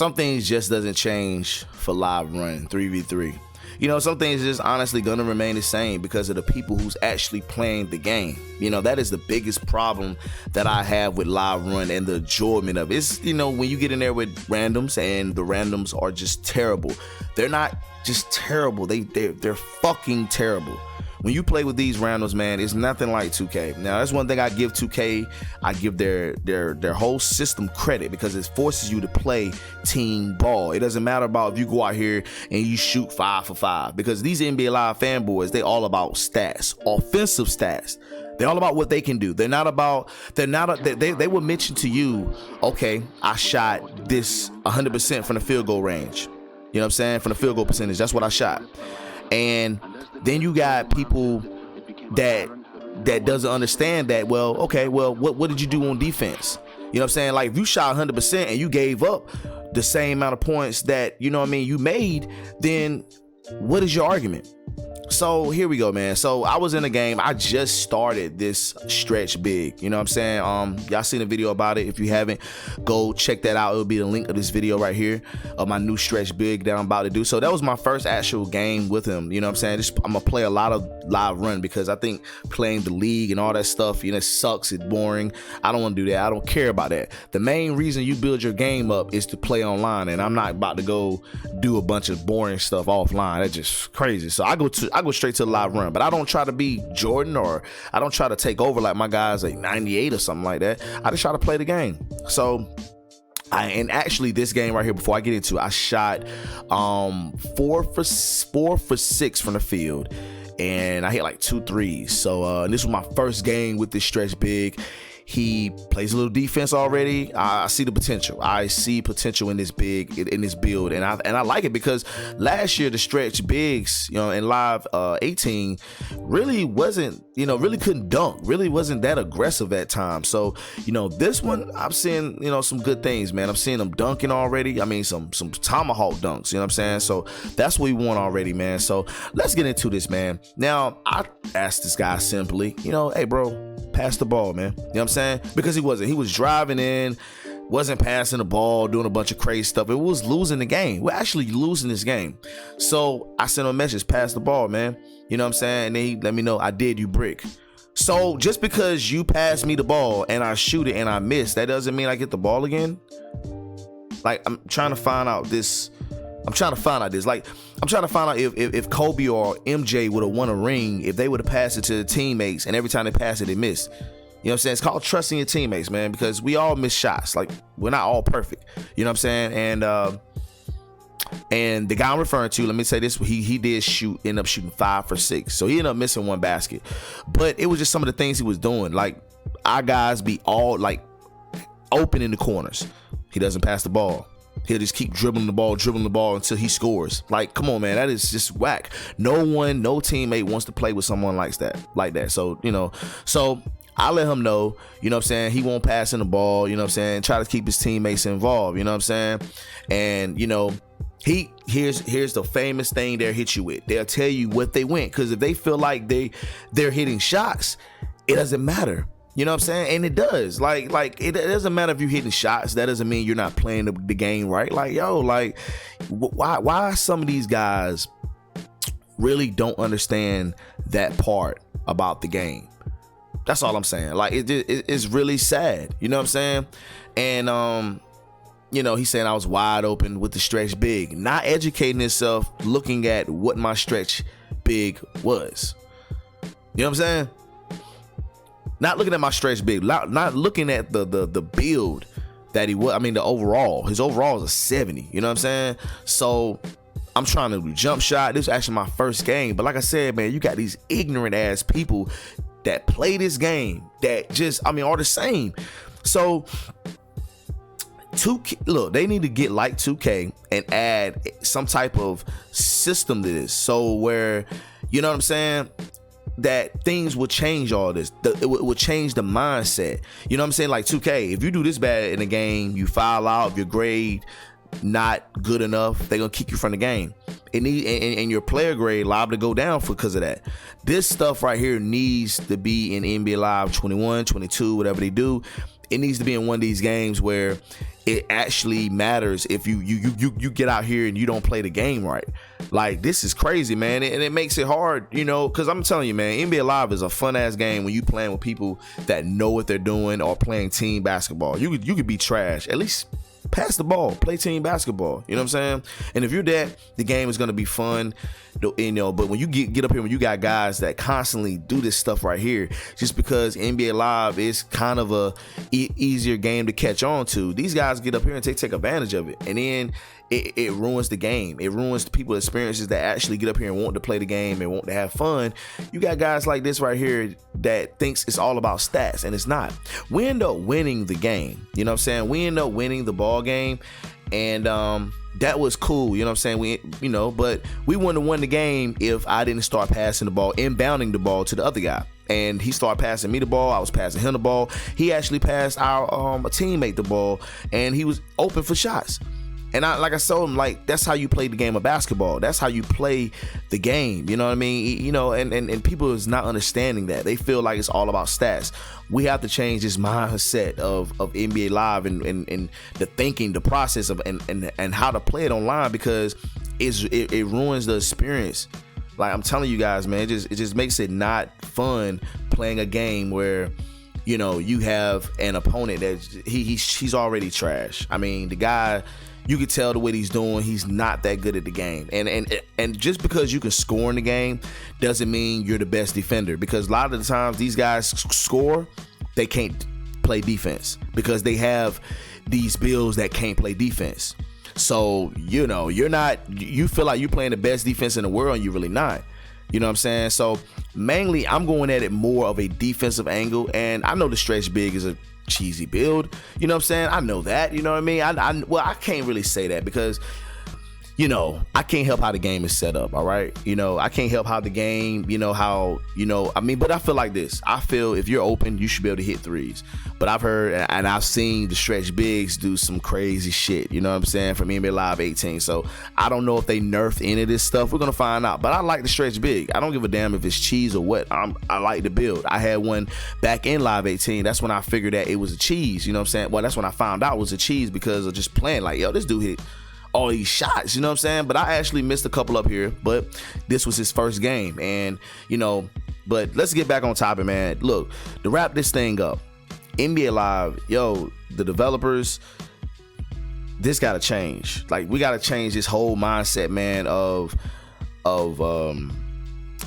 some things just doesn't change for Live Run 3v3. You know, some things just honestly gonna remain the same because of the people who's actually playing the game. You know, that is the biggest problem that I have with Live Run and the enjoyment of it. It's, you know, when you get in there with randoms and the randoms are just terrible. They're not just terrible. They're fucking terrible. When you play with these randoms, man, it's nothing like 2K. Now, that's one thing I give 2K. I give their whole system credit because it forces you to play team ball. It doesn't matter about if you go out here and you shoot 5 for 5 because these NBA Live fanboys, they all about stats, offensive stats. They're all about what they can do. They will mention to you, okay, I shot this 100% from the field goal range. You know what I'm saying? From the field goal percentage, that's what I shot. And then you got people that doesn't understand that. Well, okay, well, what did you do on defense? You know what I'm saying? Like, if you shot 100% and you gave up the same amount of points that, you know what I mean, you made, then what is your argument? So here we go, man. So I was in a game. I just started this stretch big. You know what I'm saying? Y'all seen a video about it. If you haven't, go check that out. It'll be the link of this video right here of my new stretch big that I'm about to do. So that was my first actual game with him. You know what I'm saying? I'm gonna play a lot of Live Run because I think playing the league and all that stuff, you know, it sucks. It's boring. I don't want to do that. I don't care about that. The main reason you build your game up is to play online, and I'm not about to go do a bunch of boring stuff offline. That's just crazy. So I go straight to the Live Run, but I don't try to be Jordan, or I don't try to take over like my guys like 98 or something like that. I just try to play the game. So and actually this game right here, before I get into it, I shot 4 for 6 from the field, and I hit like 2 threes. So this was my first game with this stretch big. He plays a little defense already. I see the potential. I see potential in this build, and I like it because last year the stretch bigs, you know, in Live 18 really wasn't, you know, really couldn't dunk, really wasn't that aggressive at times. So, you know, this one I'm seeing, you know, some good things, man. I'm seeing them dunking already. I mean, some tomahawk dunks. You know what I'm saying? So that's what we want already, man. So let's get into this, man. Now I asked this guy simply, you know, hey, bro, pass the ball, man. You know what I'm saying? Because he was driving in, wasn't passing the ball, doing a bunch of crazy stuff. It was losing the game. We're actually losing this game. So I sent him a message, pass the ball, man. You know what I'm saying? And then he let me know, I did, you brick. So just because you pass me the ball and I shoot it and I miss, that doesn't mean I get the ball again. Like, I'm trying to find out this. Like, I'm trying to find out if Kobe or MJ would have won a ring if they would have passed it to the teammates, and every time they passed it, they missed. You know what I'm saying? It's called trusting your teammates, man, because we all miss shots. Like, we're not all perfect. You know what I'm saying? And the guy I'm referring to, let me say this, he did end up shooting 5 for 6. So he ended up missing 1 basket. But it was just some of the things he was doing. Like, our guys be all like open in the corners. He doesn't pass the ball. He'll just keep dribbling the ball until he scores. Like, come on, man, that is just whack. No teammate wants to play with someone like that. So, you know, I let him know, you know what I'm saying, he won't pass in the ball, you know what I'm saying, try to keep his teammates involved, you know what I'm saying. And, you know, here's the famous thing they'll hit you with. They'll tell you what they went, because if they feel like they're hitting shots, it doesn't matter. You know what I'm saying? And it does. Like it doesn't matter if you're hitting shots. That doesn't mean you're not playing the game right. Like, yo, like, why some of these guys really don't understand that part about the game? That's all I'm saying. Like, it's really sad. You know what I'm saying? And you know, he's saying I was wide open with the stretch big, not educating himself, looking at what my stretch big was. You know what I'm saying? Not looking at my stretch big, not looking at the build that he was. I mean, his overall is a 70. You know what I'm saying? So I'm trying to do jump shot. This was actually my first game. But like I said, man, you got these ignorant ass people that play this game that just, I mean, are the same. So 2K, look, they need to get like 2K and add some type of system to this. So where, you know what I'm saying, that things will change all this. It will change the mindset. You know what I'm saying? Like 2K, if you do this bad in a game, you foul out, if your grade not good enough, they're gonna kick you from the game. And your player grade liable to go down because of that. This stuff right here needs to be in NBA Live 21, 22, whatever they do. it needs to be in one of these games where it actually matters if you get out here and you don't play the game right. Like, this is crazy, man, and it makes it hard, because I'm telling you, man, NBA Live is a fun ass game when you playing with people that know what they're doing or playing team basketball. You could be trash, at least pass the ball, play team basketball. You know what I'm saying? And if you're that, the game is gonna be fun. But when you get up here, when you got guys that constantly do this stuff right here, just because NBA Live is kind of a easier game to catch on to, these guys get up here and take advantage of it, and then it ruins the game. It ruins the people's experiences that actually get up here and want to play the game and want to have fun. You got guys like this right here that thinks it's all about stats, and it's not. We end up winning the game. You know what I'm saying? We end up winning the ball game, and that was cool. You know what I'm saying? But we wouldn't have won the game if I didn't start passing the ball, inbounding the ball to the other guy. And he started passing me the ball. I was passing him the ball. He actually passed our teammate the ball, and he was open for shots. And I told him, like, that's how you play the game of basketball. That's how you play the game. You know what I mean? And people is not understanding that. They feel like it's all about stats. We have to change this mindset of NBA Live and the thinking, the process of and how to play it online, because it ruins the experience. Like, I'm telling you guys, man, it just makes it not fun playing a game where you have an opponent that he's already trash. I mean, the guy, you can tell the way he's doing, he's not that good at the game. And just because you can score in the game doesn't mean you're the best defender, because a lot of the times these guys score, they can't play defense because they have these builds that can't play defense. So, you feel like you're playing the best defense in the world, and you're really not. You know what I'm saying? So mainly I'm going at it more of a defensive angle, and I know the stretch big is a cheesy build. You know what I'm saying? I know that. You know what I mean? I can't really say that because, I can't help how the game is set up. All right. I can't help how the game, but I feel like this. I feel if you're open, you should be able to hit threes. But I've heard and I've seen the stretch bigs do some crazy shit, you know what I'm saying, from NBA Live 18. So I don't know if they nerfed any of this stuff. We're going to find out. But I like the stretch big. I don't give a damn if it's cheese or what. I like the build. I had one back in Live 18. That's when I figured that it was a cheese, you know what I'm saying? Well, that's when I found out it was a cheese because of just playing like, yo, this dude hit all these shots, you know what I'm saying? But I actually missed a couple up here, but this was his first game. And, but let's get back on topic, man. Look, to wrap this thing up, NBA Live, the developers, this got to change. Like, we got to change this whole mindset, man, of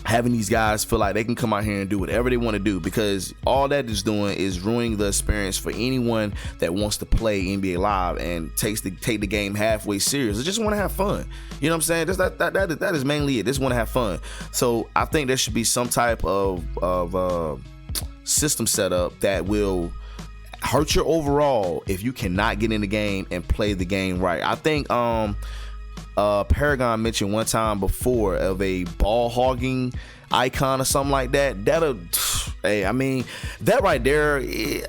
having these guys feel like they can come out here and do whatever they want to do, because all that is doing is ruining the experience for anyone that wants to play NBA Live and take the game halfway serious. They just want to have fun. You know what I'm saying? That is mainly it. They just want to have fun. So I think there should be some type of system set up that will hurt your overall if you cannot get in the game and play the game right. I think Paragon mentioned one time before of a ball hogging icon or something like that. Hey, I mean, that right there, it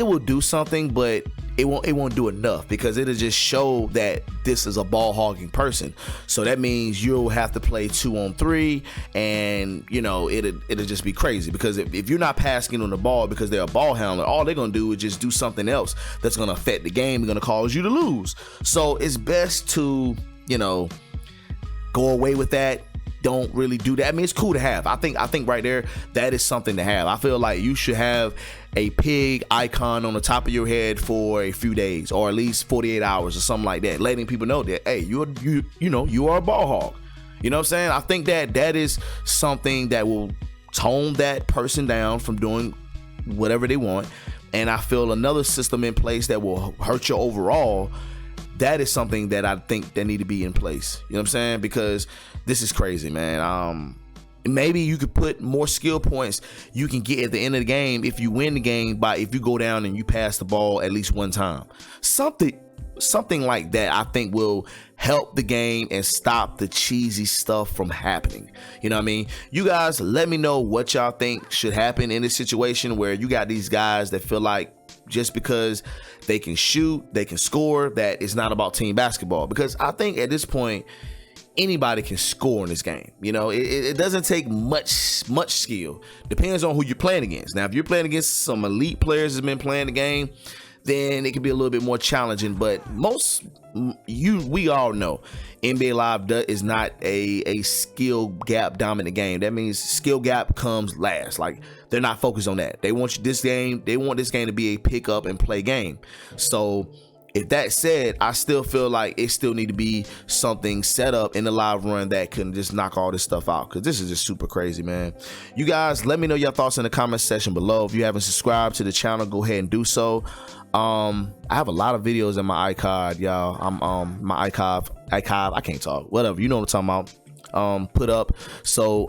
will do something, but it won't do enough, because it'll just show that this is a ball hogging person. So that means you'll have to play 2-on-3, and it'll just be crazy, because if you're not passing on the ball because they're a ball handler, all they're gonna do is just do something else that's gonna affect the game and gonna cause you to lose. So it's best to go away with that. Don't really do that. I mean, it's cool to have. I think right there, that is something to have. I feel like you should have a pig icon on the top of your head for a few days, or at least 48 hours or something like that, letting people know that, hey, you are a ball hog. You know what I'm saying? I think that is something that will tone that person down from doing whatever they want. And I feel another system in place that will hurt your overall, that is something that I think that need to be in place. You know what I'm saying? Because this is crazy, man. Maybe you could put more skill points you can get at the end of the game if you win the game if you go down and you pass the ball at least one time. Something like that, I think, will help the game and stop the cheesy stuff from happening. You know what I mean? You guys, let me know what y'all think should happen in this situation where you got these guys that feel like just because they can shoot, they can score, that it's not about team basketball. Because I think at this point, anybody can score in this game. You know, it doesn't take much skill. Depends on who you're playing against. Now, if you're playing against some elite players that's been playing the game, then it can be a little bit more challenging. But we all know NBA Live is not a skill gap dominant game. That means skill gap comes last. Like, they're not focused on that. They want this game to be a pick up and play game. So if that said, I still feel like it still need to be something set up in the live run that can just knock all this stuff out, because this is just super crazy, man. You guys, let me know your thoughts in the comment section below. If you haven't subscribed to the channel, go ahead and do so. I have a lot of videos in my iCard, y'all. My iCard, I can't talk. Whatever, you know what I'm talking about. Put up. So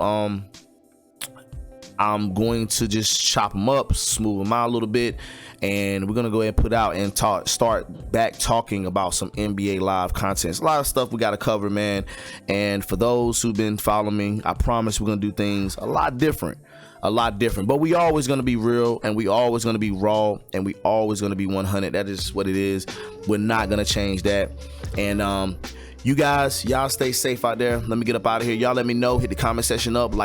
I'm going to just chop them up, smooth them out a little bit, and we're gonna go ahead and put out and start back talking about some NBA Live content. It's a lot of stuff we got to cover, man. And for those who've been following me, I promise we're gonna do things a lot different. But we always gonna be real, and we always gonna be raw, and we always gonna be 100. That is what it is. We're not gonna change that. And you guys, y'all stay safe out there. Let me get up out of here. Y'all let me know. Hit the comment section up. Like